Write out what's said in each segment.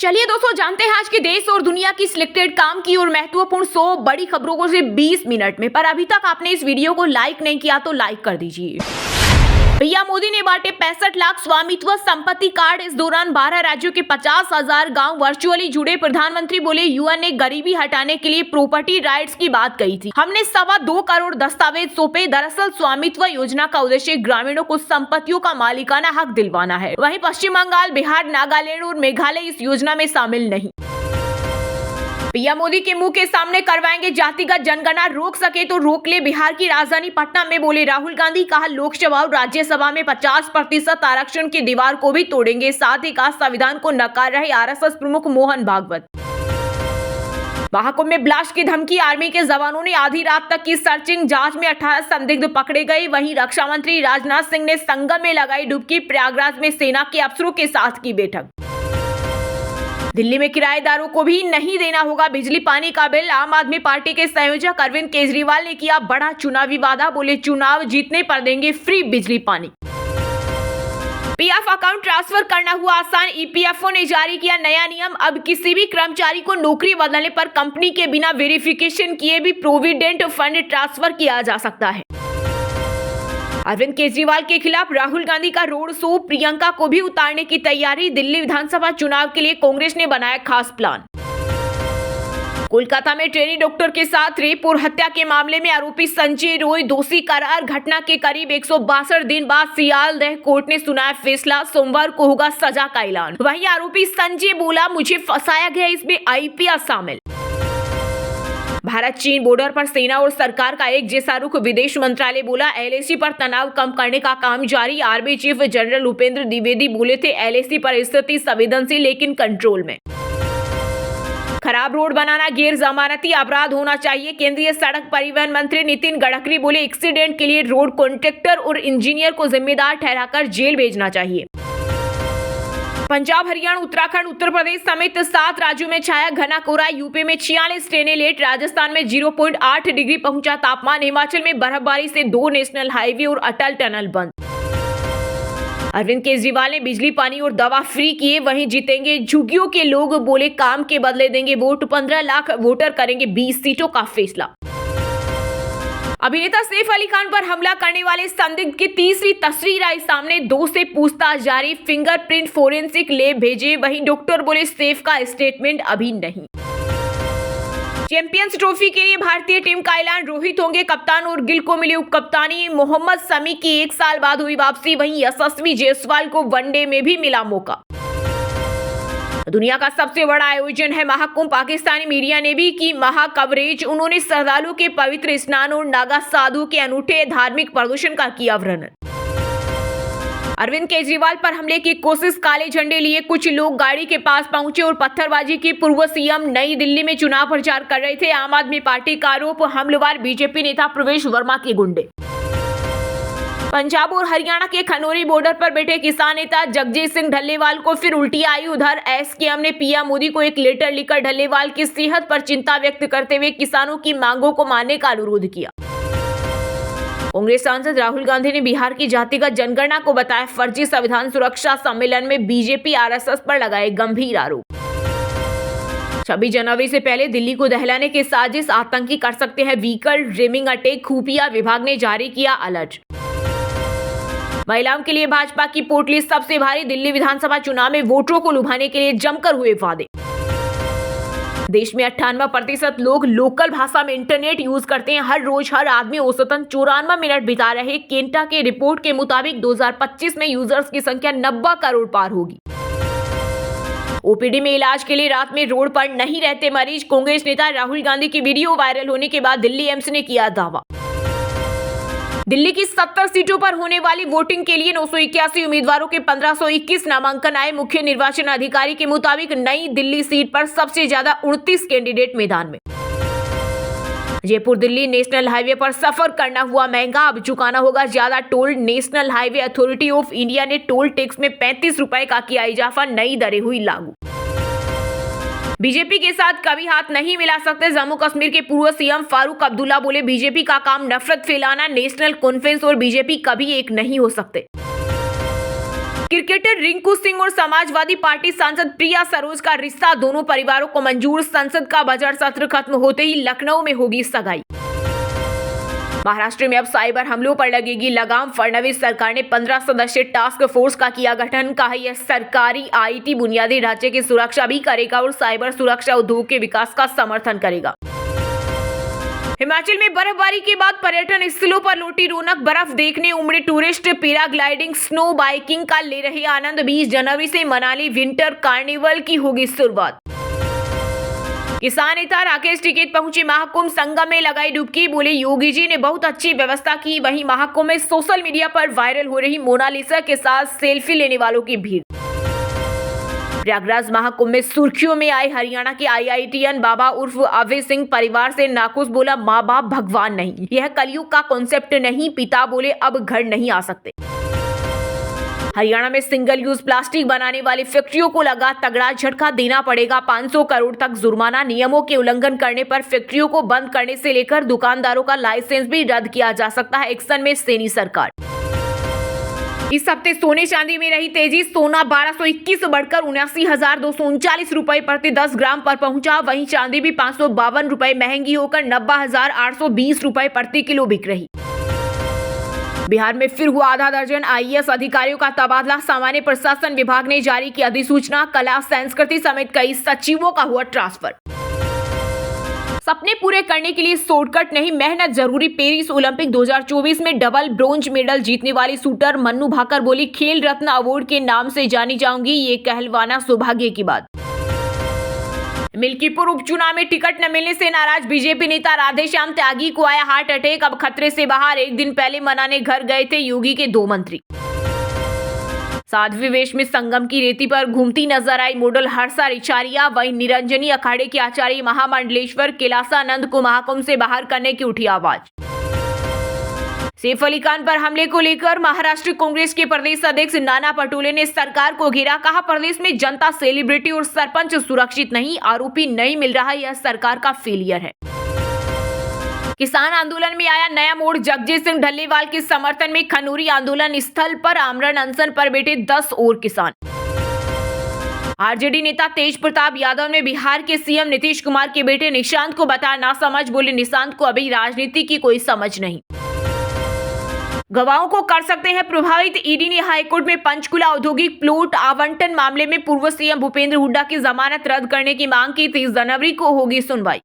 चलिए दोस्तों, जानते हैं आज के देश और दुनिया की सिलेक्टेड काम की और महत्वपूर्ण 100 बड़ी खबरों को सिर्फ 20 मिनट में। पर अभी तक आपने इस वीडियो को लाइक नहीं किया तो लाइक कर दीजिए। पीएम मोदी ने बांटे 65 लाख स्वामित्व संपत्ति कार्ड। इस दौरान 12 राज्यों के 50,000 गांव वर्चुअली जुड़े। प्रधानमंत्री बोले, यूएन ने गरीबी हटाने के लिए प्रॉपर्टी राइट्स की बात कही थी। हमने 2.25 करोड़ दस्तावेज सौंपे। दरअसल स्वामित्व योजना का उद्देश्य ग्रामीणों को संपत्तियों का मालिकाना हक दिलवाना है। वहीं पश्चिम बंगाल, बिहार, नागालैंड और मेघालय इस योजना में शामिल नहीं। पीएम मोदी के मुंह के सामने करवाएंगे जातिगत जनगणना, रोक सके तो रोक ले। बिहार की राजधानी पटना में बोले राहुल गांधी। कहा, लोकसभा और राज्यसभा में 50% आरक्षण की दीवार को भी तोड़ेंगे। साथ ही कहा, संविधान को नकार रहे आरएसएस प्रमुख मोहन भागवत। महाकुंभ में ब्लास्ट की धमकी। आर्मी के जवानों ने आधी रात तक की सर्चिंग। जांच में 18 संदिग्ध पकड़े गए। वहीं रक्षा मंत्री राजनाथ सिंह ने संगम में लगाई डुबकी। प्रयागराज में सेना के अफसरों के साथ की बैठक। दिल्ली में किराएदारों को भी नहीं देना होगा बिजली पानी का बिल। आम आदमी पार्टी के संयोजक अरविंद केजरीवाल ने किया बड़ा चुनावी वादा। बोले, चुनाव जीतने पर देंगे फ्री बिजली पानी। पीएफ अकाउंट ट्रांसफर करना हुआ आसान। ईपीएफओ ने जारी किया नया नियम। अब किसी भी कर्मचारी को नौकरी बदलने पर कंपनी के बिना वेरिफिकेशन किए भी प्रोविडेंट फंड ट्रांसफर किया जा सकता है। अरविंद केजरीवाल के खिलाफ राहुल गांधी का रोड शो। प्रियंका को भी उतारने की तैयारी। दिल्ली विधानसभा चुनाव के लिए कांग्रेस ने बनाया खास प्लान। कोलकाता में ट्रेनी डॉक्टर के साथ रेप और हत्या के मामले में आरोपी संजय रॉय दोषी करार। घटना के करीब 162 दिन बाद सियालदह कोर्ट ने सुनाया फैसला। सोमवार को होगा सजा का ऐलान। वहीं आरोपी संजय बोला, मुझे फंसाया गया, इसमें आईपीएस शामिल। भारत चीन बॉर्डर पर सेना और सरकार का एक जैसा रुख। विदेश मंत्रालय बोला, एलएसी पर तनाव कम करने का काम जारी। Army chief general Upendra Dwivedi बोले थे, एलएसी पर स्थिति संवेदनशील लेकिन कंट्रोल में। खराब रोड बनाना गैर जमानती अपराध होना चाहिए। केंद्रीय सड़क परिवहन मंत्री नितिन गडकरी बोले, एक्सीडेंट के लिए रोड कॉन्ट्रैक्टर और इंजीनियर को जिम्मेदार ठहराकर जेल भेजना चाहिए। पंजाब, हरियाणा, उत्तराखंड, उत्तर प्रदेश समेत 7 राज्यों में छाया घना कोहरा। यूपी में 46 ट्रेनें लेट। राजस्थान में 0.8 डिग्री पहुंचा तापमान। हिमाचल में बर्फबारी से 2 नेशनल हाईवे और अटल टनल बंद। अरविंद केजरीवाल ने बिजली पानी और दवा फ्री किए। वहीं जीतेंगे झुग्गियों के लोग। बोले, काम के बदले देंगे वोट। 15 लाख वोटर करेंगे 20 सीटों का फैसला। अभिनेता सैफ अली खान पर हमला करने वाले संदिग्ध की तीसरी तस्वीर आई सामने। 2 से पूछताछ जारी। फिंगरप्रिंट फोरेंसिक लैब भेजे। वहीं डॉक्टर बोले, सैफ का स्टेटमेंट अभी नहीं। चैंपियंस ट्रॉफी के लिए भारतीय टीम का ऐलान। रोहित होंगे कप्तान और गिल को मिली उप कप्तानी। मोहम्मद शमी की 1 साल बाद हुई वापसी। वहीं यशस्वी जायसवाल को वनडे में भी मिला मौका। दुनिया का सबसे बड़ा आयोजन है महाकुंभ। पाकिस्तानी मीडिया ने भी की महा कवरेज। उन्होंने श्रद्धालुओं के पवित्र स्नान और नागा साधु के अनूठे धार्मिक प्रदर्शन का किया वर्णन। अरविंद केजरीवाल पर हमले की कोशिश। काले झंडे लिए कुछ लोग गाड़ी के पास पहुंचे और पत्थरबाजी की। पूर्व सीएम नई दिल्ली में चुनाव प्रचार कर रहे थे। आम आदमी पार्टी का आरोप, हमलावर बीजेपी नेता प्रवेश वर्मा के गुंडे। पंजाब और हरियाणा के खनौरी बॉर्डर पर बैठे किसान नेता जगजीत सिंह ढल्लेवाल को फिर उल्टी आई। उधर एसकेएम ने पीएम मोदी को एक लेटर लिखकर ढल्लेवाल की सेहत पर चिंता व्यक्त करते हुए किसानों की मांगों को मानने का अनुरोध किया। कांग्रेस सांसद राहुल गांधी ने बिहार की जातिगत जनगणना को बताया फर्जी। संविधान सुरक्षा सम्मेलन में बीजेपी आरएसएस पर लगाए गंभीर आरोप। 26 जनवरी से पहले दिल्ली को दहलाने की साजिश। आतंकी कर सकते हैं व्हीकल रेमिंग अटैक। खुफिया विभाग ने जारी किया अलर्ट। महिलाओं के लिए भाजपा की पोटली सबसे भारी। दिल्ली विधानसभा चुनाव में वोटरों को लुभाने के लिए जमकर हुए वादे। देश में 98% लोग लोकल भाषा में इंटरनेट यूज करते हैं। हर रोज हर आदमी औसतन 94 मिनट बिता रहे। केंटा के रिपोर्ट के मुताबिक 2025 में यूजर्स की संख्या 90 करोड़ पार होगी। ओपीडी में इलाज के लिए रात में रोड पर नहीं रहते मरीज। कांग्रेस नेता राहुल गांधी की वीडियो वायरल होने के बाद दिल्ली एम्स ने किया दावा। दिल्ली की 70 सीटों पर होने वाली वोटिंग के लिए 981 उम्मीदवारों के 1521 नामांकन आए। मुख्य निर्वाचन अधिकारी के मुताबिक नई दिल्ली सीट पर सबसे ज्यादा 29 कैंडिडेट मैदान में। जयपुर दिल्ली नेशनल हाईवे पर सफर करना हुआ महंगा। अब चुकाना होगा ज्यादा toll. National highway authority of India ने टोल टैक्स में 35 रुपए का किया इजाफा। नई दरें हुई लागू। बीजेपी के साथ कभी हाथ नहीं मिला सकते। जम्मू कश्मीर के पूर्व सीएम फारूक अब्दुल्ला बोले, बीजेपी का काम नफरत फैलाना। नेशनल कॉन्फ्रेंस और बीजेपी कभी एक नहीं हो सकते। क्रिकेटर रिंकू सिंह और समाजवादी पार्टी सांसद प्रिया सरोज का रिश्ता, दोनों परिवारों को मंजूर। संसद का बजट सत्र खत्म होते ही लखनऊ में होगी सगाई। महाराष्ट्र में अब साइबर हमलों पर लगेगी लगाम। फडणवीस सरकार ने 15 सदस्यीय टास्क फोर्स का किया गठन। कहा यह सरकारी आईटी बुनियादी ढांचे की सुरक्षा भी करेगा और साइबर सुरक्षा उद्योग के विकास का समर्थन करेगा। हिमाचल में बर्फबारी के बाद पर्यटन स्थलों पर लौटी रौनक। बर्फ देखने उमड़े टूरिस्ट। पैराग्लाइडिंग, स्नो बाइकिंग का ले रहे आनंद। 20 जनवरी से मनाली विंटर कार्निवल की होगी शुरुआत। किसान नेता राकेश टिकैत पहुंचे महाकुंभ। संगम में लगाई डुबकी। बोले योगी जी ने बहुत अच्छी व्यवस्था की। वहीं महाकुंभ में सोशल मीडिया पर वायरल हो रही मोनालिसा के साथ सेल्फी लेने वालों की भीड़। प्रयागराज महाकुंभ में सुर्खियों में आए हरियाणा के IITian बाबा उर्फ अभय सिंह। परिवार से नाखुश, बोला माँ बाप भगवान नहीं, यह कलयुग का कॉन्सेप्ट नहीं। पिता बोले अब घर नहीं आ सकते। हरियाणा में सिंगल यूज प्लास्टिक बनाने वाली फैक्ट्रियों को लगा तगड़ा झटका। देना पड़ेगा 500 करोड़ तक जुर्माना। नियमों के उल्लंघन करने पर फैक्ट्रियों को बंद करने से लेकर दुकानदारों का लाइसेंस भी रद्द किया जा सकता है। एक्शन में सैनी सरकार। इस हफ्ते सोने चांदी में रही तेजी। सोना 1221 बढ़कर 79,239 रुपए प्रति 10 ग्राम पर पहुंचा। वहीं चांदी भी 552 रुपए महंगी होकर 90,820 रुपए प्रति किलो बिक रही। बिहार में फिर हुआ आधा दर्जन IAS अधिकारियों का तबादला। सामान्य प्रशासन विभाग ने जारी की अधिसूचना। कला संस्कृति समेत कई सचिवों का हुआ ट्रांसफर। सपने पूरे करने के लिए शॉर्टकट नहीं, मेहनत जरूरी। पेरिस ओलंपिक 2024 में डबल ब्रोंज मेडल जीतने वाली शूटर मन्नू भाकर बोली, खेल रत्न अवार्ड के नाम से जानी जाऊंगी, ये कहलवाना सौभाग्य की बात। मिल्कीपुर उपचुनाव में टिकट न मिलने से नाराज बीजेपी नेता राधेश्याम त्यागी को आया हार्ट अटैक। अब खतरे से बाहर। एक दिन पहले मनाने घर गए थे योगी के 2 मंत्री। साध्वी वेश में संगम की रेती पर घूमती नजर आई मॉडल हर्षा रिचारिया। वहीं निरंजनी अखाड़े के आचार्य महामंडलेश्वर कैलासानंद को महाकुंभ से बाहर करने की उठी आवाज। सैफ अली खान पर हमले को लेकर महाराष्ट्र कांग्रेस के प्रदेश अध्यक्ष नाना पटोले ने सरकार को घेरा। कहा प्रदेश में जनता, सेलिब्रिटी और सरपंच सुरक्षित नहीं, आरोपी नहीं मिल रहा, यह सरकार का फेलियर है। किसान आंदोलन में आया नया मोड़। जगजीत सिंह ढल्लेवाल के समर्थन में खनौरी आंदोलन स्थल पर आमरण अनशन पर बैठे 10 और किसान। आरजेडी नेता तेज प्रताप यादव ने बिहार के सीएम नीतीश कुमार के बेटे निशांत को बताया नासमझ। बोले निशांत को अभी राजनीति की कोई समझ नहीं। गवाहों को कर सकते हैं प्रभावित। ईडी ने हाईकोर्ट में पंचकुला औद्योगिक प्लॉट आवंटन मामले में पूर्व सीएम भूपेंद्र हुड्डा की जमानत रद्द करने की मांग की। 30 जनवरी को होगी सुनवाई।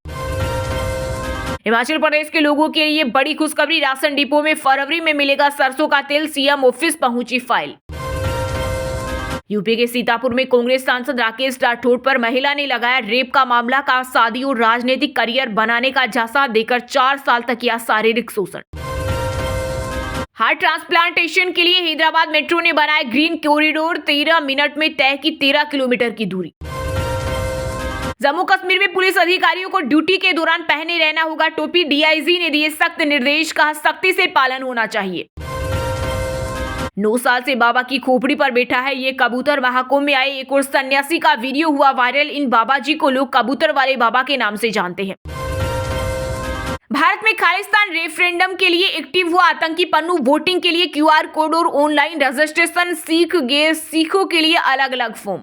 हिमाचल प्रदेश के लोगों के लिए बड़ी खुशखबरी। राशन डिपो में फरवरी में मिलेगा सरसों का तेल। सीएम ऑफिस पहुंची फाइल। यूपी के सीतापुर में कांग्रेस सांसद राकेश राठौड़ पर महिला ने लगाया रेप का मामला। का शादी और राजनीतिक करियर बनाने का झांसा देकर 4 साल तक किया शारीरिक शोषण। हार्ट ट्रांसप्लांटेशन के लिए हैदराबाद मेट्रो ने बनाया ग्रीन कॉरिडोर। 13 मिनट में तय की 13 किलोमीटर की दूरी। जम्मू कश्मीर में पुलिस अधिकारियों को ड्यूटी के दौरान पहने रहना होगा टोपी। डीआईजी ने दिए सख्त निर्देश। कहा सख्ती से पालन होना चाहिए। 9 साल से बाबा की खोपड़ी पर बैठा है ये कबूतर। महाकुंभ में आए एक और सन्यासी का वीडियो हुआ वायरल। इन बाबा जी को लोग कबूतर वाले बाबा के नाम से जानते हैं। भारत में खालिस्तान रेफरेंडम के लिए एक्टिव हुआ आतंकी पन्नू। वोटिंग के लिए QR कोड और ऑनलाइन रजिस्ट्रेशन। सीख गए सिखों के लिए अलग अलग फॉर्म।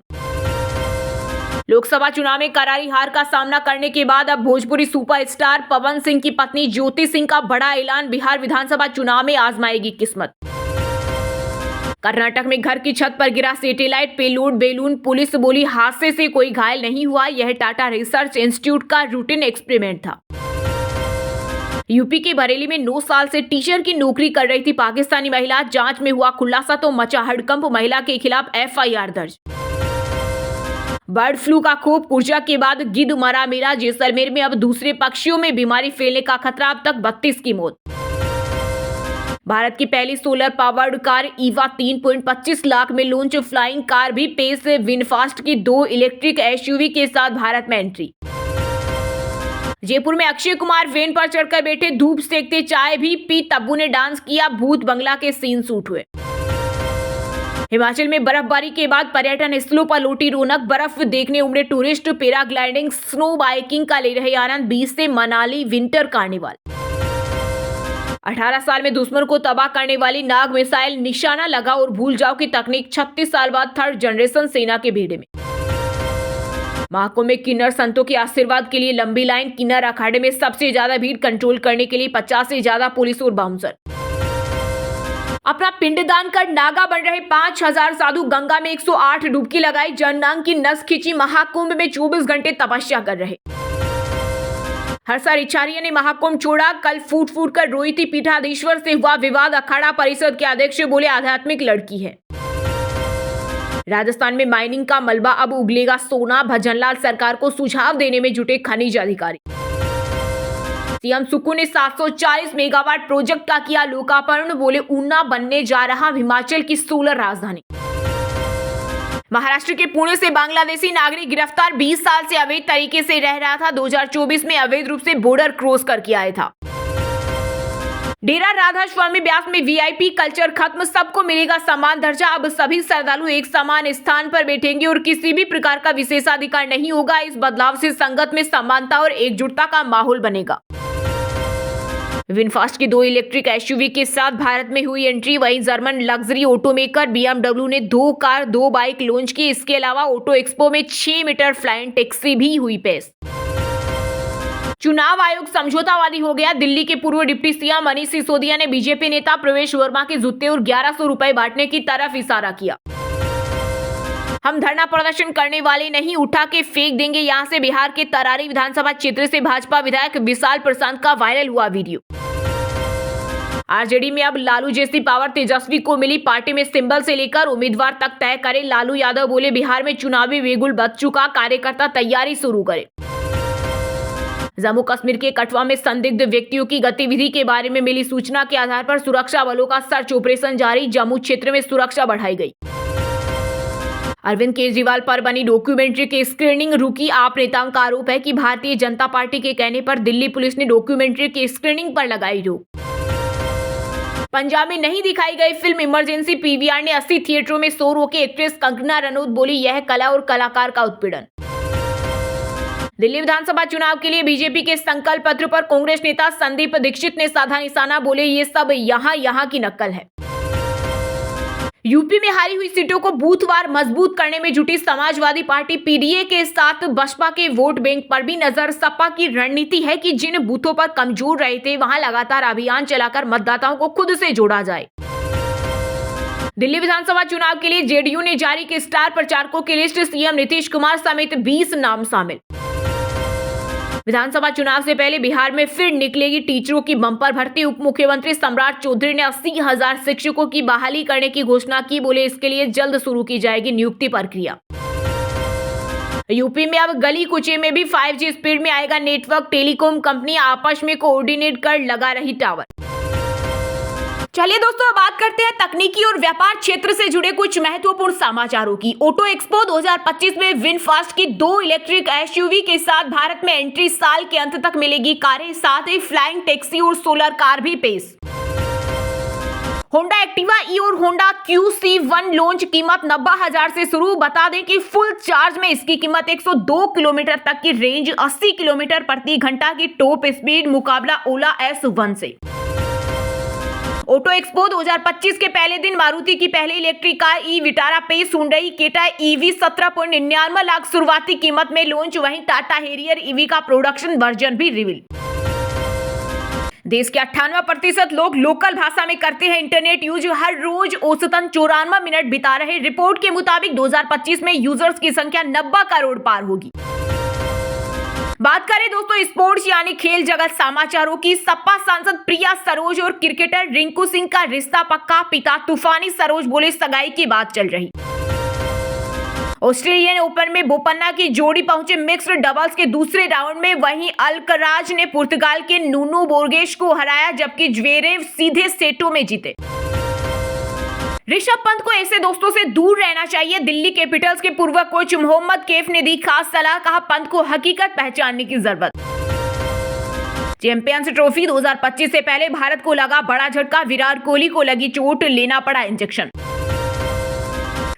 लोकसभा चुनाव में करारी हार का सामना करने के बाद अब भोजपुरी सुपरस्टार पवन सिंह की पत्नी ज्योति सिंह का बड़ा ऐलान। बिहार विधानसभा चुनाव में आजमाएगी किस्मत। कर्नाटक में घर की छत पर गिरा सैटेलाइट पेलोड बैलून। पुलिस बोली हादसे से कोई घायल नहीं हुआ। यह टाटा रिसर्च इंस्टीट्यूट का रूटीन एक्सपेरिमेंट था। यूपी के बरेली में 9 साल से टीचर की नौकरी कर रही थी पाकिस्तानी महिला। जांच में हुआ खुलासा तो मचा हड़कंप। महिला के खिलाफ FIR दर्ज। बर्ड फ्लू का खौफ। ऊर्जा के बाद गिद्ध मरा मेरा। जैसलमेर में अब दूसरे पक्षियों में बीमारी फैलने का खतरा। अब तक 32 की मौत। भारत की पहली solar powered car Eva 3.25 lakh में लॉन्च। फ्लाइंग कार भी पेश। विनफास्ट की 2 इलेक्ट्रिक SUV के साथ भारत में एंट्री। जयपुर में अक्षय कुमार वैन पर चढ़कर बैठे। धूप सेकते चाय भी पी। तब्बू ने डांस किया। भूत बंगला के सीन शूट हुए। हिमाचल में बर्फबारी के बाद पर्यटन स्थलों पर लौटी रौनक। बर्फ देखने उमड़े टूरिस्ट। पैराग्लाइडिंग, स्नो बाइकिंग का ले रहे आनंद। 20 से मनाली विंटर कार्निवल। 18 साल में दुश्मन को तबाह करने वाली नाग मिसाइल, निशाना लगा और भूल जाओ की तकनीक 36 साल बाद थर्ड जनरेशन सेना के बेड़े में। महाकुंभ में किन्नर संतों के आशीर्वाद के लिए लंबी लाइन, किन्नर अखाड़े में सबसे ज्यादा भीड़ कंट्रोल करने के लिए 50 से ज्यादा पुलिस और बाउंसर। अपना पिंडदान कर नागा बन रहे 5000 साधु गंगा में 108 डुबकी लगाई, जननांग की नस खींची, महाकुंभ में 24 घंटे तपस्या कर रहे। हर्षाचार्य ने महाकुंभ छोड़ा, कल फूट फूट कर रोई थी पीठाधीश्वर से हुआ विवाद, अखाड़ा परिषद के अध्यक्ष बोले आध्यात्मिक लड़की है। राजस्थान में माइनिंग का मलबा, अब उगलेगा सोना, भजनलाल सरकार को सुझाव देने में जुटे खनिज अधिकारी। सीएम सुक्खू ने 740 मेगावाट प्रोजेक्ट का किया लोकार्पण, बोले ऊना बनने जा रहा हिमाचल की सोलर राजधानी। महाराष्ट्र के पुणे से बांग्लादेशी नागरिक गिरफ्तार, 20 साल से अवैध तरीके से रह रहा था, 2024 में अवैध रूप से बॉर्डर क्रॉस करके आया था। डेरा राधा स्वामी ब्यास में वीआईपी कल्चर खत्म, सबको मिलेगा समान दर्जा, अब सभी श्रद्धालु एक समान स्थान पर बैठेंगे और किसी भी प्रकार का विशेषाधिकार नहीं होगा। इस बदलाव से संगत में समानता और एकजुटता का माहौल बनेगा। विनफास्ट की 2 इलेक्ट्रिक एसयूवी के साथ भारत में हुई एंट्री, वहीं जर्मन लग्जरी ऑटोमेकर बीएमडब्ल्यू ने 2 कार 2 बाइक लॉन्च की। इसके अलावा ऑटो एक्सपो में 6 मीटर फ्लाइंग टैक्सी भी हुई पेश। चुनाव आयोग समझौतावादी हो गया, दिल्ली के पूर्व डिप्टी सीएम मनीष सिसोदिया ने बीजेपी नेता प्रवेश वर्मा के जूते और 1100 रुपए बांटने की तरफ इशारा किया। हम धरना प्रदर्शन करने वाले नहीं, उठा के फेंक देंगे यहां से। बिहार के तरारी विधानसभा क्षेत्र से भाजपा विधायक विशाल प्रशांत का वायरल हुआ वीडियो। आरजेडी में अब लालू जैसी पावर तेजस्वी को मिली, पार्टी में सिंबल से लेकर उम्मीदवार तक तय करे। लालू यादव बोले बिहार में चुनावी बिगुल बज चुका, कार्यकर्ता तैयारी शुरू करे। जम्मू कश्मीर के कठुआ में संदिग्ध व्यक्तियों की गतिविधि के बारे में मिली सूचना के आधार पर सुरक्षा बलों का सर्च ऑपरेशन जारी, जम्मू क्षेत्र में सुरक्षा बढ़ाई गई। अरविंद केजरीवाल पर बनी डॉक्यूमेंट्री की स्क्रीनिंग रुकी, आप नेताओं का आरोप है कि भारतीय जनता पार्टी के कहने पर दिल्ली पुलिस ने डॉक्यूमेंट्री की स्क्रीनिंग पर लगाई रोक। पंजाब में नहीं दिखाई गई फिल्म इमरजेंसी, पीवीआर ने 80 थिएटरों में शो रोके। एक्ट्रेस कंगना रनौत बोली यह कला और कलाकार का उत्पीड़न। दिल्ली विधानसभा चुनाव के लिए बीजेपी के संकल्प पत्र पर कांग्रेस नेता संदीप दीक्षित ने साधा निशाना, बोले ये सब यहाँ की नकल है। यूपी में हारी हुई सीटों को बूथवार मजबूत करने में जुटी समाजवादी पार्टी पीडीए के साथ बसपा के वोट बैंक पर भी नजर। सपा की रणनीति है कि जिन बूथों पर कमजोर रहे थे वहां लगातार अभियान चलाकर मतदाताओं को खुद से जोड़ा जाए। दिल्ली विधानसभा चुनाव के लिए जेडीयू ने जारी की स्टार प्रचारकों की लिस्ट, सीएम नीतीश कुमार समेत 20 नाम शामिल। विधानसभा चुनाव से पहले बिहार में फिर निकलेगी टीचरों की बम्पर भर्ती। उप मुख्यमंत्री सम्राट चौधरी ने 80,000 शिक्षकों की बहाली करने की घोषणा की, बोले इसके लिए जल्द शुरू की जाएगी नियुक्ति प्रक्रिया। यूपी में अब गली कुचे में भी 5G स्पीड में आएगा नेटवर्क, टेलीकॉम कंपनी आपस में कोऑर्डिनेट कर लगा रही टावर। चलिए दोस्तों, बात करते हैं तकनीकी और व्यापार क्षेत्र से जुड़े कुछ महत्वपूर्ण समाचारों की। ऑटो एक्सपो 2025 में विनफास्ट की 2 इलेक्ट्रिक एसयूवी के साथ भारत में एंट्री, साल के अंत तक मिलेगी कारें, साथ ही फ्लाइंग टैक्सी और सोलर कार भी पेश। होंडा एक्टिवा ई और होंडा QC1 लॉन्च, कीमत 90,000 से शुरू। बता दें कि फुल चार्ज में इसकी कीमत 102 किलोमीटर तक की रेंज, 80 किलोमीटर प्रति घंटा की टॉप स्पीड, मुकाबला ओला S1 से। ऑटो एक्सपो 2025 के पहले दिन मारुति की पहली इलेक्ट्रिक कार ई विटारा पेश, हुंडई केटा ईवी 17.99 लाख शुरुआती कीमत में लॉन्च, वहीं टाटा हेरियर ईवी का प्रोडक्शन वर्जन भी रिवील। देश के 98% लोग लोकल भाषा में करते हैं इंटरनेट यूज, हर रोज औसतन 94 मिनट बिता रहे। रिपोर्ट के मुताबिक 2025 में यूजर्स की संख्या 90 करोड़ पार होगी। बात करें दोस्तों स्पोर्ट्स यानी खेल जगत समाचारों की, सपा सांसद प्रिया सरोज और क्रिकेटर रिंकू सिंह का रिश्ता पक्का, पिता तूफानी सरोज बोले सगाई की बात चल रही। ऑस्ट्रेलियन ओपन में बोपन्ना की जोड़ी पहुंचे मिक्स्ड डबल्स के दूसरे राउंड में, वहीं अल्कराज ने पुर्तगाल के नूनो बोर्गेस को हराया, जबकि ज्वेरेव सीधे सेटों में जीते। ऋषभ पंत को ऐसे दोस्तों से दूर रहना चाहिए, दिल्ली कैपिटल्स के पूर्व कोच मोहम्मद कैफ ने दी खास सलाह, कहा पंत को हकीकत पहचानने की जरूरत। चैंपियंस ट्रॉफी 2025 से पहले भारत को लगा बड़ा झटका, विराट कोहली को लगी चोट, लेना पड़ा इंजेक्शन।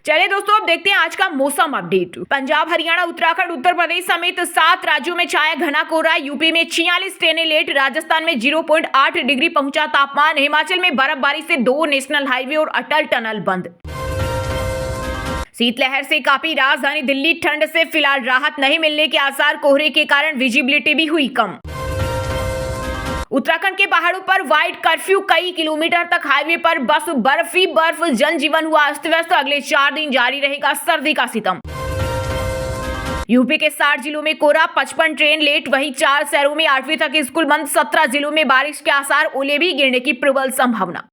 चलिए दोस्तों, अब देखते हैं आज का मौसम अपडेट। पंजाब, हरियाणा, उत्तराखंड, उत्तर प्रदेश समेत 7 राज्यों में छाया घना कोहरा। यूपी में 46 ट्रेनें लेट। राजस्थान में 0.8 डिग्री पहुंचा तापमान। हिमाचल में बर्फबारी से 2 नेशनल हाईवे और अटल टनल बंद। शीतलहर से काफी राजधानी दिल्ली। ठंड से फिलहाल राहत नहीं मिलने के आसार। कोहरे के कारण विजिबिलिटी भी हुई कम। उत्तराखंड के पहाड़ों पर व्हाइट कर्फ्यू। कई किलोमीटर तक हाईवे पर बर्फ। जनजीवन हुआ अस्त व्यस्त। अगले 4 दिन जारी रहेगा सर्दी का सितम। यूपी के 60 जिलों में कोहरा। 55 ट्रेन लेट। वहीं 4 शहरों में 8वीं तक स्कूल बंद। 17 जिलों में बारिश के आसार। ओले भी गिरने की प्रबल संभावना।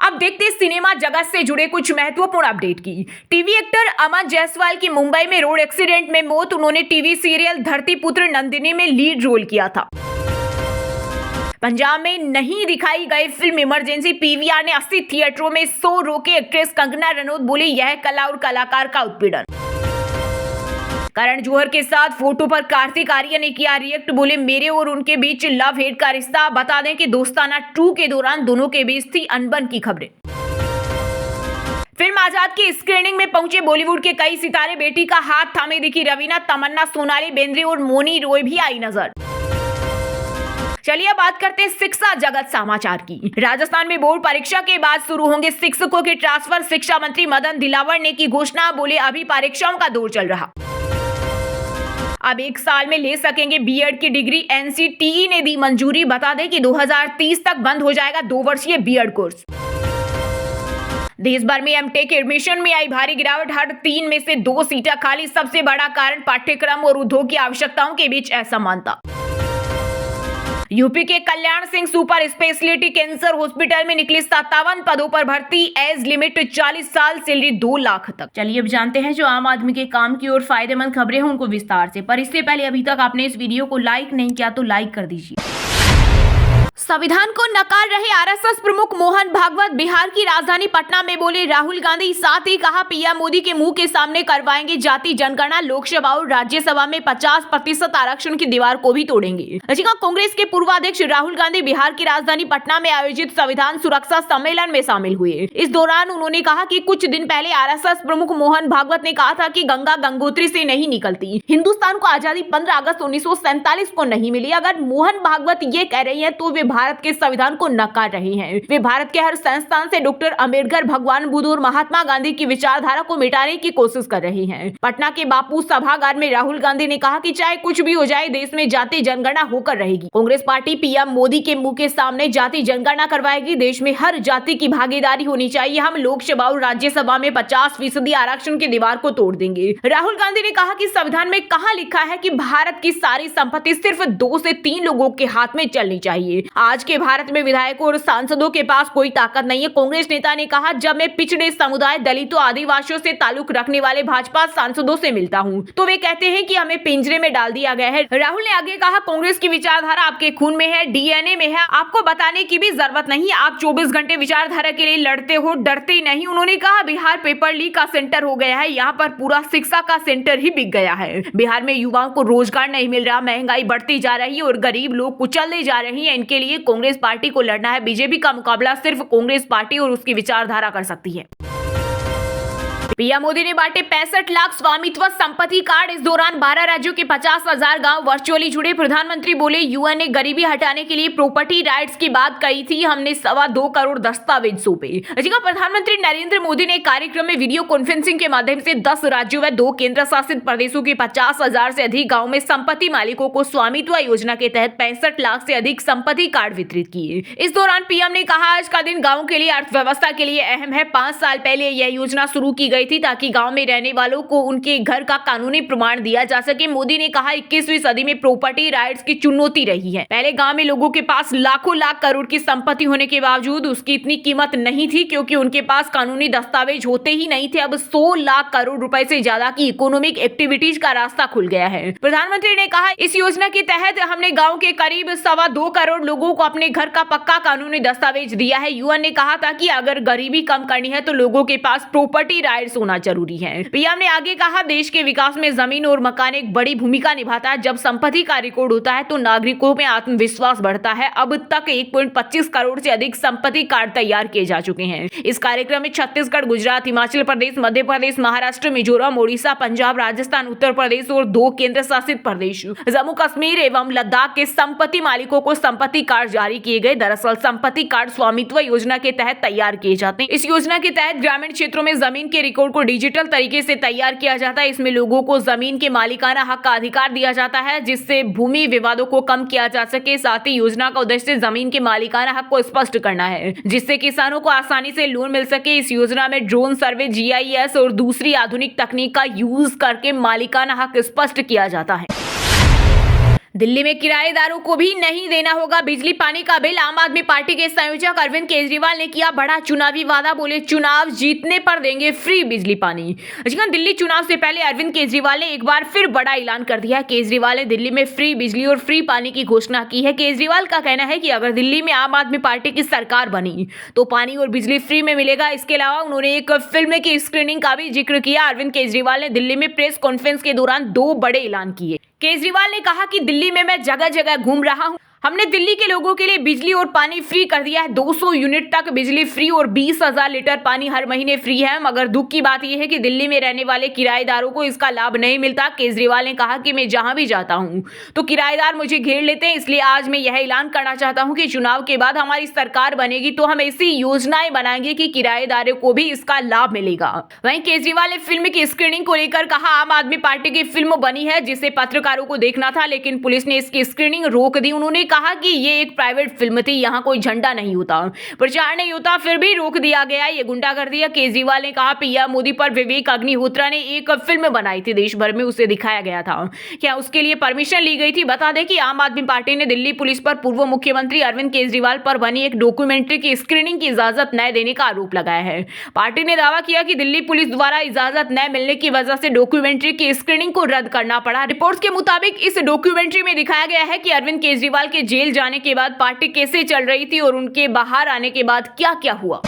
अब देखते हैं सिनेमा जगत से जुड़े कुछ महत्वपूर्ण अपडेट की। टीवी एक्टर अमन जायसवाल की मुंबई में रोड एक्सीडेंट में मौत। उन्होंने टीवी सीरियल धरतीपुत्र नंदिनी में लीड रोल किया था। पंजाब में नहीं दिखाई गई फिल्म इमरजेंसी। पीवीआर ने 80 थिएटरों में शो रोके। एक्ट्रेस कंगना रनौत बोली, यह कला और कलाकार का उत्पीड़न। करण जौहर के साथ फोटो पर कार्तिक आर्यन ने किया रिएक्ट। बोले, मेरे और उनके बीच लव हेट का रिश्ता। बता दें कि दोस्ताना 2 के दौरान दोनों के बीच थी अनबन की खबरें। फिल्म आजाद की स्क्रीनिंग में पहुंचे बॉलीवुड के कई सितारे। बेटी का हाथ थामे दिखी रवीना, तमन्ना, सोनाली बेंद्रे और मोनी रॉय भी आई नजर। चलिए बात करते हैं शिक्षा जगत समाचार की। राजस्थान में बोर्ड परीक्षा के बाद शुरू होंगे शिक्षकों के ट्रांसफर। शिक्षा मंत्री मदन दिलावर ने की घोषणा। बोले, अभी परीक्षाओं का दौर चल रहा। अब 1 साल में ले सकेंगे बीएड की डिग्री। एनसीटीई ने दी मंजूरी। बता दें कि 2030 तक बंद हो जाएगा 2 वर्षीय बीएड कोर्स। देश भर में एमटेक एडमिशन में आई भारी गिरावट। हर 3 में से 2 सीटें खाली। सबसे बड़ा कारण पाठ्यक्रम और उद्योग की आवश्यकताओं के बीच असमानता। यूपी के Kalyan Singh super speciality cancer hospital में निकली 57 पदों पर भर्ती। एज लिमिट 40 साल, सैलरी 2 लाख तक। चलिए अब जानते हैं जो आम आदमी के काम की और फायदेमंद खबरें हैं उनको विस्तार से। पर इससे पहले अभी तक आपने इस वीडियो को लाइक नहीं किया तो लाइक कर दीजिए। संविधान को नकार रहे आरएसएस प्रमुख मोहन भागवत। बिहार की राजधानी पटना में बोले राहुल गांधी। साथ ही कहा, पीएम मोदी के मुंह के सामने करवाएंगे जाति जनगणना। लोकसभा और राज्यसभा में 50% आरक्षण की दीवार को भी तोड़ेंगे। कांग्रेस के पूर्व अध्यक्ष राहुल गांधी बिहार की राजधानी पटना में आयोजित संविधान सुरक्षा सम्मेलन में शामिल हुए। इस दौरान उन्होंने कहा कि कुछ दिन पहले आरएसएस प्रमुख मोहन भागवत ने कहा था कि गंगा गंगोत्री से नहीं निकलती। हिंदुस्तान को आजादी 15 अगस्त 1947 को नहीं मिली। अगर मोहन भागवत ये कह रही है तो वे भारत के संविधान को नकार रहे हैं। वे भारत के हर संस्थान से डॉक्टर अंबेडकर, भगवान बुद्ध और महात्मा गांधी की विचारधारा को मिटाने की कोशिश कर रहे हैं। पटना के बापू सभागार में राहुल गांधी ने कहा कि चाहे कुछ भी हो जाए, देश में जाति जनगणना होकर रहेगी। कांग्रेस पार्टी पीएम मोदी के मुंह के सामने जाति जनगणना करवाएगी। देश में हर जाति की भागीदारी होनी चाहिए। हम लोकसभा और राज्यसभा में 50% आरक्षण की दीवार को तोड़ देंगे। राहुल गांधी ने कहा कि संविधान में कहां लिखा है कि भारत की सारी संपत्ति सिर्फ 2 से 3 लोगों के हाथ में चलनी चाहिए। आज के भारत में विधायकों और सांसदों के पास कोई ताकत नहीं है। कांग्रेस नेता ने कहा, जब मैं पिछड़े समुदाय, दलितों, आदिवासियों से ताल्लुक रखने वाले भाजपा सांसदों से मिलता हूं तो वे कहते हैं कि हमें पिंजरे में डाल दिया गया है। राहुल ने आगे कहा, कांग्रेस की विचारधारा आपके खून में है, डीएनए में है। आपको बताने की भी जरूरत नहीं। आप 24 घंटे विचारधारा के लिए लड़ते हो, डरते नहीं। उन्होंने कहा, बिहार पेपर लीक का सेंटर हो गया है। यहाँ पर पूरा शिक्षा का सेंटर ही बिक गया है। बिहार में युवाओं को रोजगार नहीं मिल रहा, महंगाई बढ़ती जा रही है और गरीब लोग कुचलते जा रहे हैं। इनके लिए कांग्रेस पार्टी को लड़ना है। बीजेपी का मुकाबला सिर्फ कांग्रेस पार्टी और उसकी विचारधारा कर सकती है। पीएम मोदी ने बांटे 65 लाख स्वामित्व संपत्ति कार्ड। इस दौरान 12 राज्यों के 50,000 गांव वर्चुअली जुड़े। प्रधानमंत्री बोले, यूएन ने गरीबी हटाने के लिए प्रॉपर्टी राइट्स की बात कही थी। हमने 2.25 करोड़ दस्तावेज सौंपे। प्रधानमंत्री नरेंद्र मोदी ने कार्यक्रम में वीडियो कॉन्फ्रेंसिंग के माध्यम से 10 राज्यों व 2 केंद्र शासित प्रदेशों के 50,000 से अधिक गाँव में संपत्ति मालिकों को स्वामित्व योजना के तहत 65 लाख से अधिक संपत्ति कार्ड वितरित किए। इस दौरान पीएम ने कहा, आज का दिन गाँव के लिए, अर्थव्यवस्था के लिए अहम है। 5 साल पहले यह योजना शुरू की गई थी ताकि गांव में रहने वालों को उनके घर का कानूनी प्रमाण दिया जा सके। मोदी ने कहा, 21वीं सदी में प्रॉपर्टी राइट्स की चुनौती रही है। पहले गांव में लोगों के पास लाखों लाख करोड़ की संपत्ति होने के बावजूद उसकी इतनी कीमत नहीं थी क्योंकि उनके पास कानूनी दस्तावेज होते ही नहीं थे। अब 100 लाख करोड़ रुपए से ज्यादा की इकोनॉमिक एक्टिविटीज का रास्ता खुल गया है। प्रधानमंत्री ने कहा, इस योजना के तहत हमने गाँव के करीब 2.25 करोड़ लोगों को अपने घर का पक्का कानूनी दस्तावेज दिया है। यूएन ने कहा था कि अगर गरीबी कम करनी है तो लोगों के पास प्रॉपर्टी राइट साइट्स होना जरूरी है। पीएम ने आगे कहा, देश के विकास में जमीन और मकान एक बड़ी भूमिका निभाता है। जब संपत्ति का रिकॉर्ड होता है तो नागरिकों में आत्मविश्वास बढ़ता है। अब तक 1.25 करोड़ से अधिक संपत्ति कार्ड तैयार किए जा चुके हैं। इस कार्यक्रम में छत्तीसगढ़, गुजरात, हिमाचल प्रदेश, मध्य प्रदेश, महाराष्ट्र, मिजोरम, ओडिशा, पंजाब, राजस्थान, उत्तर प्रदेश और 2 केंद्र शासित प्रदेश जम्मू कश्मीर एवं लद्दाख के संपत्ति मालिकों को संपत्ति कार्ड जारी किए गए। दरअसल संपत्ति कार्ड स्वामित्व योजना के तहत तैयार किए जाते हैं। इस योजना के तहत ग्रामीण क्षेत्रों में जमीन के रिकॉर्ड को डिजिटल तरीके से तैयार किया जाता है। इसमें लोगों को जमीन के मालिकाना हक का अधिकार दिया जाता है, जिससे भूमि विवादों को कम किया जा सके। साथ ही योजना का उद्देश्य जमीन के मालिकाना हक को स्पष्ट करना है, जिससे किसानों को आसानी से लोन मिल सके। इस योजना में ड्रोन सर्वे, GIS और दूसरी आधुनिक तकनीक का यूज करके मालिकाना हक स्पष्ट किया जाता है। दिल्ली में किराएदारों को भी नहीं देना होगा बिजली पानी का बिल। आम आदमी पार्टी के संयोजक अरविंद केजरीवाल ने किया बड़ा चुनावी वादा। बोले, चुनाव जीतने पर देंगे फ्री बिजली पानी। दिल्ली चुनाव से पहले अरविंद केजरीवाल ने एक बार फिर बड़ा ऐलान कर दिया है। केजरीवाल ने दिल्ली में फ्री बिजली और फ्री पानी की घोषणा की है। केजरीवाल का कहना है कि अगर दिल्ली में आम आदमी पार्टी की सरकार बनी तो पानी और बिजली फ्री में मिलेगा। इसके अलावा उन्होंने एक फिल्म की स्क्रीनिंग का भी जिक्र किया। अरविंद केजरीवाल ने दिल्ली में प्रेस कॉन्फ्रेंस के दौरान 2 बड़े ऐलान किए। केजरीवाल ने कहा कि दिल्ली में मैं जगह जगह घूम रहा हूं। हमने दिल्ली के लोगों के लिए बिजली और पानी फ्री कर दिया है। 200 यूनिट तक बिजली फ्री और 20,000 लीटर पानी हर महीने फ्री है। मगर दुख की बात यह है कि दिल्ली में रहने वाले किराएदारों को इसका लाभ नहीं मिलता। केजरीवाल ने कहा कि मैं जहां भी जाता हूं तो किराएदार मुझे घेर लेते हैं। इसलिए आज मैं यह ऐलान करना चाहता हूं कि चुनाव के बाद हमारी सरकार बनेगी तो हम ऐसी योजनाएं बनाएंगे कि किराएदारों को भी इसका लाभ मिलेगा। वहीं केजरीवाल ने फिल्म की स्क्रीनिंग को लेकर कहा, आम आदमी पार्टी की फिल्म बनी है जिसे पत्रकारों को देखना था, लेकिन पुलिस ने इसकी स्क्रीनिंग रोक दी। उन्होंने कहा कि ये एक प्राइवेट फिल्म थी, यहाँ कोई झंडा नहीं होता, प्रचार नहीं होता, फिर भी रोक दिया गया। ये गुंडागर्दी है। केजरीवाल ने कहा, पीएम मोदी पर विवेक अग्निहोत्रा ने एक फिल्म बनाई थी, देश भर में उसे दिखाया गया था। क्या उसके लिए परमिशन ली गई थी? बता दें कि आम आदमी पार्टी ने दिल्ली पुलिस पर पूर्व मुख्यमंत्री अरविंद केजरीवाल पर बनी एक डॉक्यूमेंट्री की स्क्रीनिंग की इजाजत न देने का आरोप लगाया है। पार्टी ने दावा किया कि दिल्ली पुलिस द्वारा इजाजत न मिलने की वजह से डॉक्यूमेंट्री की स्क्रीनिंग को रद्द करना पड़ा। रिपोर्ट्स के मुताबिक इस डॉक्यूमेंट्री में दिखाया गया है कि अरविंद केजरीवाल के जेल जाने के बाद पार्टी कैसे चल रही थी और उनके बाहर आने के बाद क्या क्या हुआ।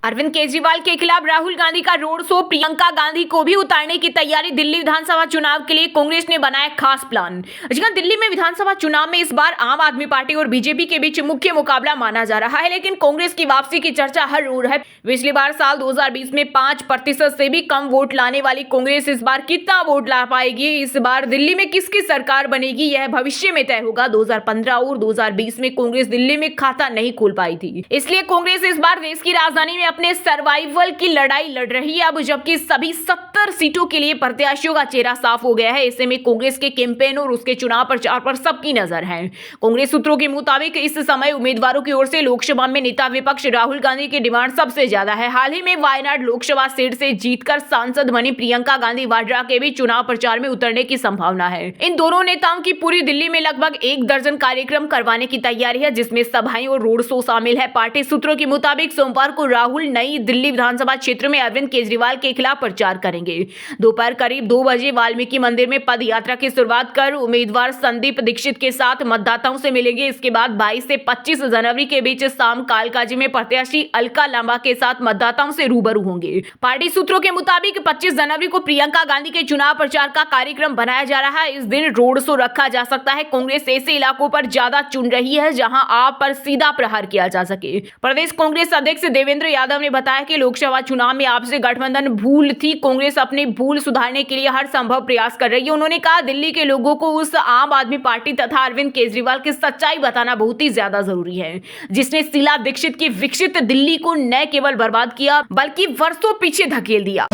अरविंद केजरीवाल के खिलाफ राहुल गांधी का रोड शो, प्रियंका गांधी को भी उतारने की तैयारी। दिल्ली विधानसभा चुनाव के लिए कांग्रेस ने बनाया खास प्लान। दिल्ली में विधानसभा चुनाव में इस बार आम आदमी पार्टी और बीजेपी के बीच मुख्य मुकाबला माना जा रहा है, लेकिन कांग्रेस की वापसी की चर्चा हर ओर है। पिछली बार साल 2020 में 5% से भी कम वोट लाने वाली कांग्रेस इस बार कितना वोट ला पाएगी? इस बार दिल्ली में किसकी सरकार बनेगी, यह भविष्य में तय होगा। 2015 और 2020 में कांग्रेस दिल्ली में खाता नहीं खोल पाई थी, इसलिए कांग्रेस इस बार देश की राजधानी में अपने सर्वाइवल की लड़ाई लड़ रही है। अब जबकि सभी 70 सीटों के लिए प्रत्याशियों का चेहरा साफ हो गया है, ऐसे में कांग्रेस के कैंपेन और उसके चुनाव प्रचार पर सबकी नजर है। कांग्रेस सूत्रों के मुताबिक इस समय उम्मीदवारों की ओर से लोकसभा में नेता विपक्ष राहुल गांधी की डिमांड सबसे ज्यादा है। हाल ही में वायनाड लोकसभा सीट से जीतकर सांसद बनी प्रियंका गांधी वाड्रा के भी चुनाव प्रचार में उतरने की संभावना है। इन दोनों नेताओं की पूरी दिल्ली में लगभग 1 दर्जन कार्यक्रम करवाने की तैयारी है, जिसमें सभाएं और रोड शो शामिल है। पार्टी सूत्रों के मुताबिक सोमवार को राहुल नई दिल्ली विधानसभा क्षेत्र में अरविंद केजरीवाल के खिलाफ प्रचार करेंगे। दोपहर करीब 2 बजे वाल्मीकि मंदिर में पद यात्रा की शुरुआत कर उम्मीदवार संदीप दीक्षित के साथ मतदाताओं से मिलेंगे। इसके बाद 22 से 25 जनवरी के बीच शाम कालकाजी में प्रत्याशी अलका लांबा के साथ मतदाताओं से रूबरू होंगे। पार्टी सूत्रों के मुताबिक 25 जनवरी को प्रियंका गांधी के चुनाव प्रचार का कार्यक्रम बनाया जा रहा है। इस दिन रोड शो रखा जा सकता है। कांग्रेस ऐसे इलाकों पर ज्यादा चुन रही है जहां आप पर सीधा प्रहार किया जा सके। प्रदेश कांग्रेस अध्यक्ष देवेंद्र यादव ने बताया कि लोकसभा चुनाव में आपसे गठबंधन भूल थी। कांग्रेस अपनी भूल सुधारने के लिए हर संभव प्रयास कर रही है। उन्होंने कहा, दिल्ली के लोगों को उस आम आदमी पार्टी तथा अरविंद केजरीवाल की सच्चाई बताना बहुत ही ज्यादा जरूरी है, जिसने शीला दीक्षित की विकसित दिल्ली को न केवल बर्बाद किया बल्कि वर्षों पीछे धकेल दिया।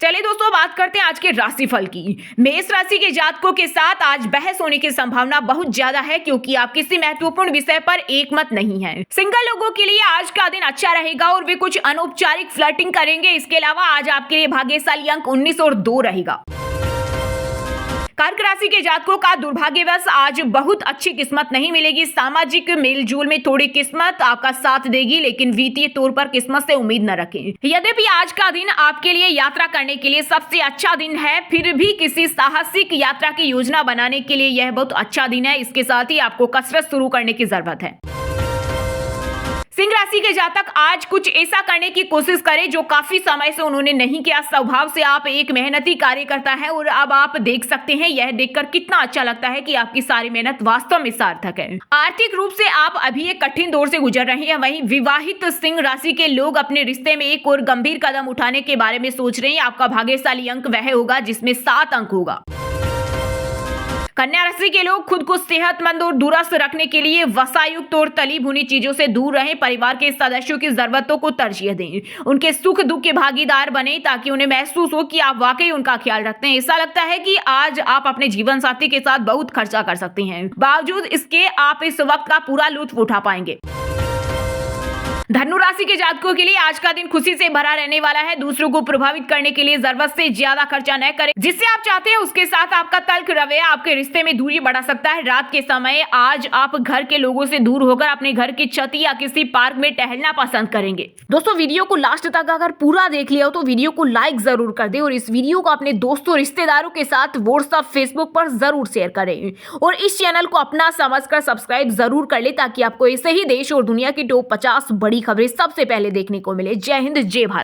चलिए दोस्तों, बात करते हैं आज के राशिफल की। मेष राशि के जातकों के साथ आज बहस होने की संभावना बहुत ज्यादा है, क्योंकि आप किसी महत्वपूर्ण विषय पर एकमत नहीं हैं। सिंगल लोगों के लिए आज का दिन अच्छा रहेगा और वे कुछ अनौपचारिक फ्लर्टिंग करेंगे। इसके अलावा आज आपके लिए भाग्यशाली अंक 19 और 2 रहेगा। कर्क राशि के जातकों का दुर्भाग्यवश आज बहुत अच्छी किस्मत नहीं मिलेगी। सामाजिक मेलजोल में थोड़ी किस्मत आपका साथ देगी, लेकिन वित्तीय तौर पर किस्मत से उम्मीद न रखें। यद्यपि आज का दिन आपके लिए यात्रा करने के लिए सबसे अच्छा दिन है, फिर भी किसी साहसिक यात्रा की योजना बनाने के लिए यह बहुत अच्छा दिन है। इसके साथ ही आपको कसरत शुरू करने की जरूरत है। सिंह राशि के जातक आज कुछ ऐसा करने की कोशिश करें जो काफी समय से उन्होंने नहीं किया। स्वभाव से आप एक मेहनती कार्यकर्ता हैं और अब आप देख सकते हैं, यह देखकर कितना अच्छा लगता है कि आपकी सारी मेहनत वास्तव में सार्थक है। आर्थिक रूप से आप अभी एक कठिन दौर से गुजर रहे हैं। वहीं विवाहित सिंह राशि के लोग अपने रिश्ते में एक और गंभीर कदम उठाने के बारे में सोच रहे हैं। आपका भाग्यशाली अंक वह होगा जिसमें 7 अंक होगा। कन्या राशि के लोग खुद को सेहतमंद और दुरुस्त रखने के लिए वसायुक्त और तली भुनी चीजों से दूर रहें। परिवार के सदस्यों की जरूरतों को तरजीह दें, उनके सुख दुख के भागीदार बने ताकि उन्हें महसूस हो कि आप वाकई उनका ख्याल रखते हैं। ऐसा लगता है कि आज आप अपने जीवन साथी के साथ बहुत खर्चा कर सकते हैं, बावजूद इसके आप इस वक्त का पूरा लुत्फ उठा पाएंगे। धनु राशि के जातकों के लिए आज का दिन खुशी से भरा रहने वाला है। दूसरों को प्रभावित करने के लिए जरूरत से ज्यादा खर्चा न करें। जिससे आप चाहते हैं उसके साथ आपका तल्ख रवैया आपके रिश्ते में दूरी बढ़ा सकता है। रात के समय आज आप घर के लोगों से दूर होकर अपने घर की छत या किसी पार्क में टहलना पसंद करेंगे। दोस्तों, वीडियो को लास्ट तक अगर पूरा देख लिया हो तो वीडियो को लाइक जरूर कर दे और इस वीडियो को अपने दोस्तों रिश्तेदारों के साथ व्हाट्सएप फेसबुक पर जरूर शेयर करें और इस चैनल को अपना समझकर सब्सक्राइब जरूर कर ले ताकि आपको ऐसे ही देश और दुनिया की टॉप 50 बड़ी खबरें सबसे पहले देखने को मिले। जय हिंद, जय भारत।